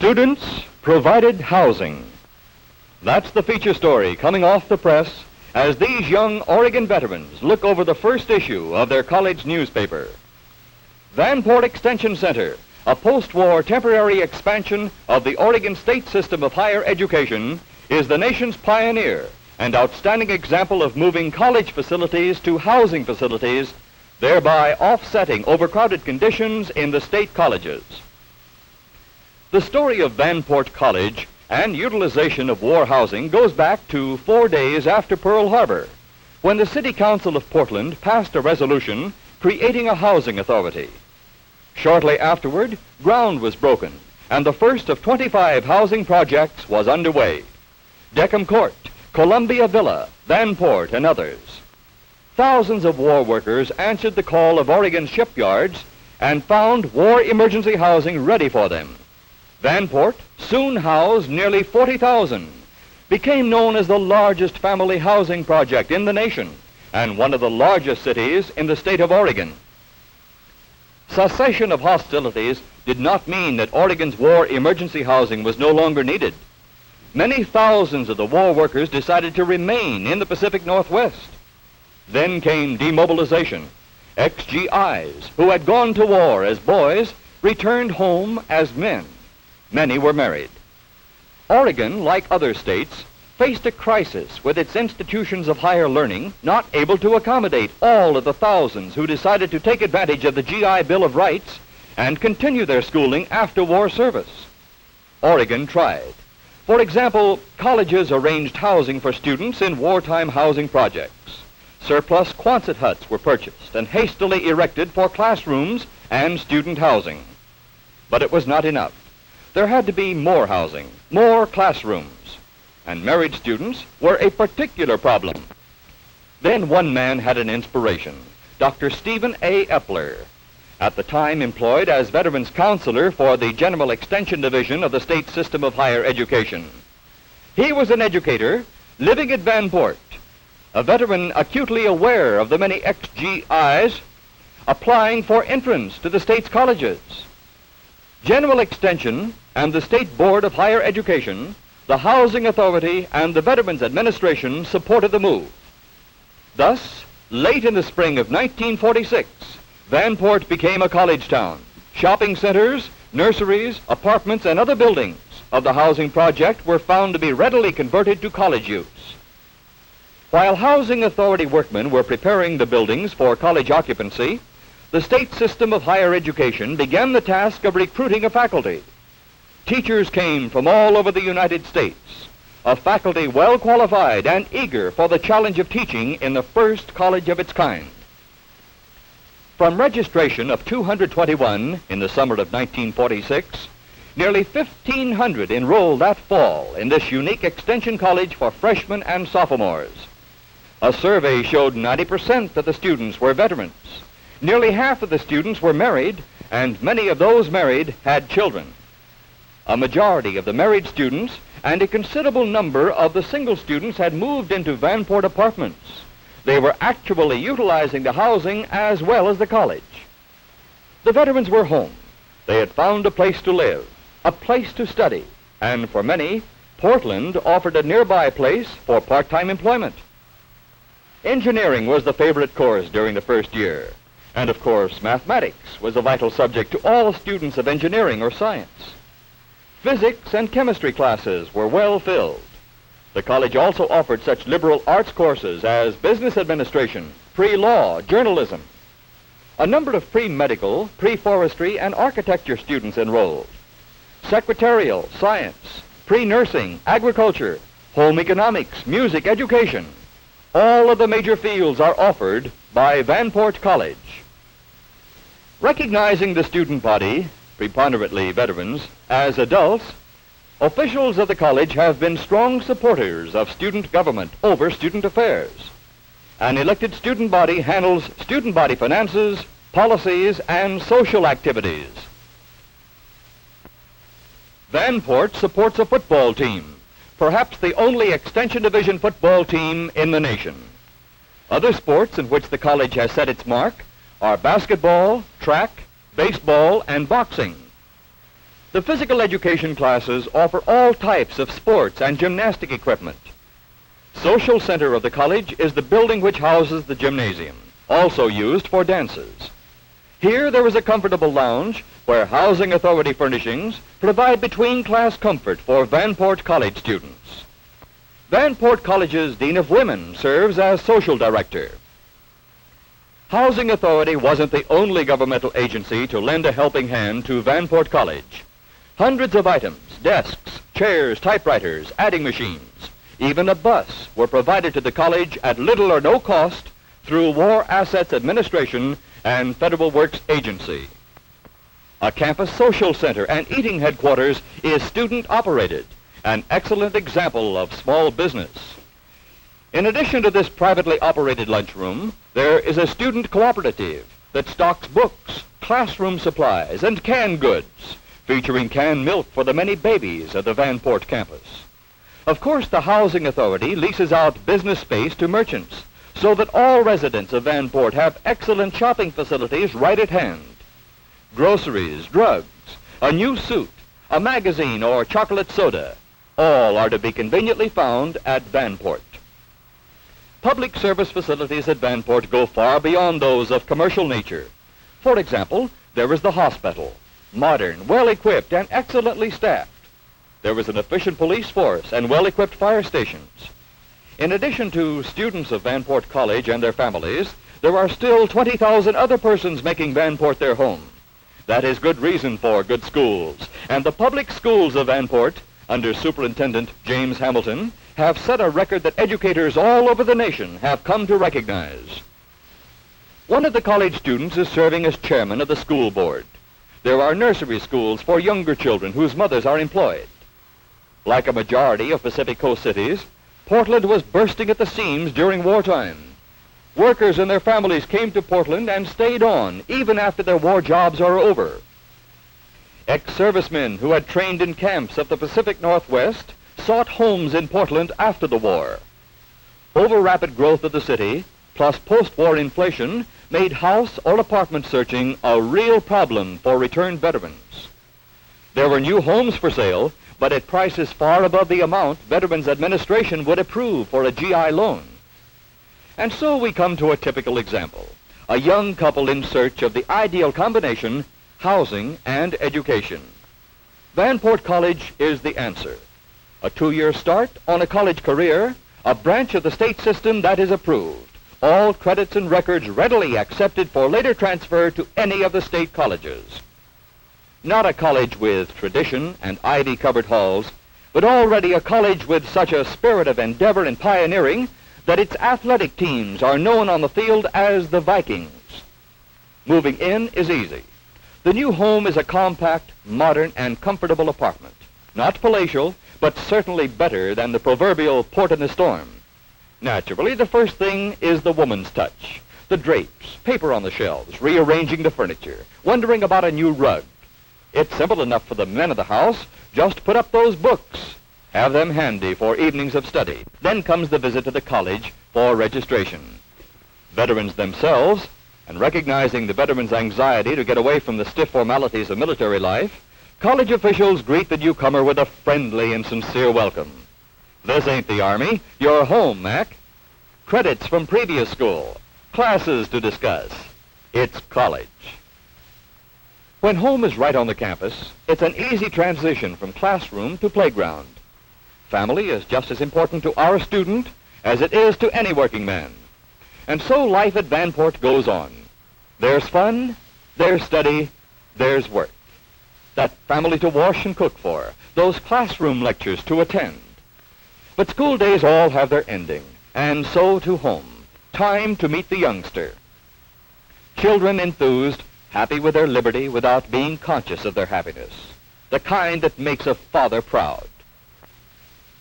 Students provided housing. That's the feature story coming off the press as these young Oregon veterans look over the first issue of their college newspaper. Vanport Extension Center, a post-war temporary expansion of the Oregon state system of higher education, is the nation's pioneer and outstanding example of moving college facilities to housing facilities, thereby offsetting overcrowded conditions in the state colleges. The story of Vanport College and utilization of war housing goes back to 4 days after Pearl Harbor, when the City Council of Portland passed a resolution creating a housing authority. Shortly afterward, ground was broken, and the first of 25 housing projects was underway. Deckham Court, Columbia Villa, Vanport, and others. Thousands of war workers answered the call of Oregon's shipyards and found war emergency housing ready for them. Vanport soon housed nearly 40,000, became known as the largest family housing project in the nation and one of the largest cities in the state of Oregon. Cessation of hostilities did not mean that Oregon's war emergency housing was no longer needed. Many thousands of the war workers decided to remain in the Pacific Northwest. Then came demobilization. ex-GIs who had gone to war as boys returned home as men. Many were married. Oregon, like other states, faced a crisis with its institutions of higher learning not able to accommodate all of the thousands who decided to take advantage of the GI Bill of Rights and continue their schooling after war service. Oregon tried. For example, colleges arranged housing for students in wartime housing projects. Surplus Quonset huts were purchased and hastily erected for classrooms and student housing. But it was not enough. There had to be more housing, more classrooms, and married students were a particular problem. Then one man had an inspiration, Dr. Stevan A. Ebbler, at the time employed as Veterans Counselor for the General Extension Division of the State System of Higher Education. He was an educator living at Vanport, a veteran acutely aware of the many ex-GIs applying for entrance to the state's colleges. General Extension and the State Board of Higher Education, the Housing Authority, and the Veterans Administration supported the move. Thus, late in the spring of 1946, Vanport became a college town. Shopping centers, nurseries, apartments, and other buildings of the housing project were found to be readily converted to college use. While Housing Authority workmen were preparing the buildings for college occupancy, the state system of higher education began the task of recruiting a faculty. Teachers came from all over the United States, a faculty well qualified and eager for the challenge of teaching in the first college of its kind. From registration of 221 in the summer of 1946, nearly 1,500 enrolled that fall in this unique extension college for freshmen and sophomores. A survey showed 90% of the students were veterans. Nearly half of the students were married, and many of those married had children. A majority of the married students and a considerable number of the single students had moved into Vanport apartments. They were actually utilizing the housing as well as the college. The veterans were home. They had found a place to live, a place to study, and for many, Portland offered a nearby place for part-time employment. Engineering was the favorite course during the first year. And of course, mathematics was a vital subject to all students of engineering or science. Physics and chemistry classes were well filled. The college also offered such liberal arts courses as business administration, pre-law, journalism. A number of pre-medical, pre-forestry, and architecture students enrolled. Secretarial, science, pre-nursing, agriculture, home economics, music, education. All of the major fields are offered by Vanport College. Recognizing the student body, preponderantly veterans, as adults, officials of the college have been strong supporters of student government over student affairs. An elected student body handles student body finances, policies, and social activities. Vanport supports a football team, perhaps the only Extension Division football team in the nation. Other sports in which the college has set its mark are basketball, track, baseball, and boxing. The physical education classes offer all types of sports and gymnastic equipment. Social center of the college is the building which houses the gymnasium, also used for dances. Here there is a comfortable lounge where Housing Authority furnishings provide between-class comfort for Vanport College students. Vanport College's Dean of Women serves as social director. Housing Authority wasn't the only governmental agency to lend a helping hand to Vanport College. Hundreds of items, desks, chairs, typewriters, adding machines, even a bus were provided to the college at little or no cost through War Assets Administration and Federal Works Agency. A campus social center and eating headquarters is student-operated, an excellent example of small business. In addition to this privately operated lunchroom, there is a student cooperative that stocks books, classroom supplies, and canned goods, featuring canned milk for the many babies at the Vanport campus. Of course, the Housing Authority leases out business space to merchants so that all residents of Vanport have excellent shopping facilities right at hand. Groceries, drugs, a new suit, a magazine, or chocolate soda, all are to be conveniently found at Vanport. Public service facilities at Vanport go far beyond those of commercial nature. For example, there is the hospital, modern, well-equipped, and excellently staffed. There is an efficient police force and well-equipped fire stations. In addition to students of Vanport College and their families, there are still 20,000 other persons making Vanport their home. That is good reason for good schools, and the public schools of Vanport, under Superintendent James Hamilton, have set a record that educators all over the nation have come to recognize. One of the college students is serving as chairman of the school board. There are nursery schools for younger children whose mothers are employed. Like a majority of Pacific Coast cities, Portland was bursting at the seams during wartime. Workers and their families came to Portland and stayed on even after their war jobs are over. Ex-servicemen who had trained in camps of the Pacific Northwest sought homes in Portland after the war. Over-rapid growth of the city, plus post-war inflation, made house or apartment searching a real problem for returned veterans. There were new homes for sale, but at prices far above the amount Veterans Administration would approve for a GI loan. And so we come to a typical example, a young couple in search of the ideal combination, housing and education. Vanport College is the answer. A 2-year start on a college career, a branch of the state system that is approved. All credits and records readily accepted for later transfer to any of the state colleges. Not a college with tradition and ivy-covered halls, but already a college with such a spirit of endeavor and pioneering that its athletic teams are known on the field as the Vikings. Moving in is easy. The new home is a compact, modern, and comfortable apartment. Not palatial, but certainly better than the proverbial port in the storm. Naturally, the first thing is the woman's touch. The drapes, paper on the shelves, rearranging the furniture, wondering about a new rug. It's simple enough for the men of the house. Just put up those books. Have them handy for evenings of study. Then comes the visit to the college for registration. Veterans themselves, and recognizing the veterans' anxiety to get away from the stiff formalities of military life, college officials greet the newcomer with a friendly and sincere welcome. This ain't the Army. You're home, Mac. Credits from previous school. Classes to discuss. It's college. When home is right on the campus, it's an easy transition from classroom to playground. Family is just as important to our student as it is to any working man. And so life at Vanport goes on. There's fun, there's study, there's work. That family to wash and cook for, those classroom lectures to attend. But school days all have their ending, and so to home. Time to meet the youngster. Children enthused, happy with their liberty without being conscious of their happiness. The kind that makes a father proud.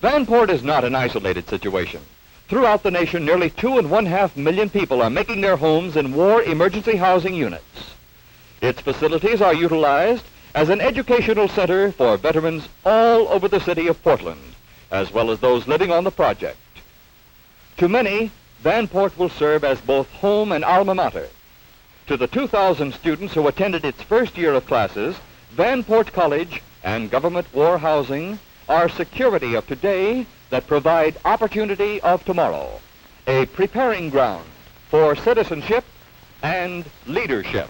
Vanport is not an isolated situation. Throughout the nation, nearly 2.5 million people are making their homes in war emergency housing units. Its facilities are utilized as an educational center for veterans all over the city of Portland, as well as those living on the project. To many, Vanport will serve as both home and alma mater. To the 2,000 students who attended its first year of classes, Vanport College and government war housing are security of today that provide opportunity of tomorrow, a preparing ground for citizenship and leadership.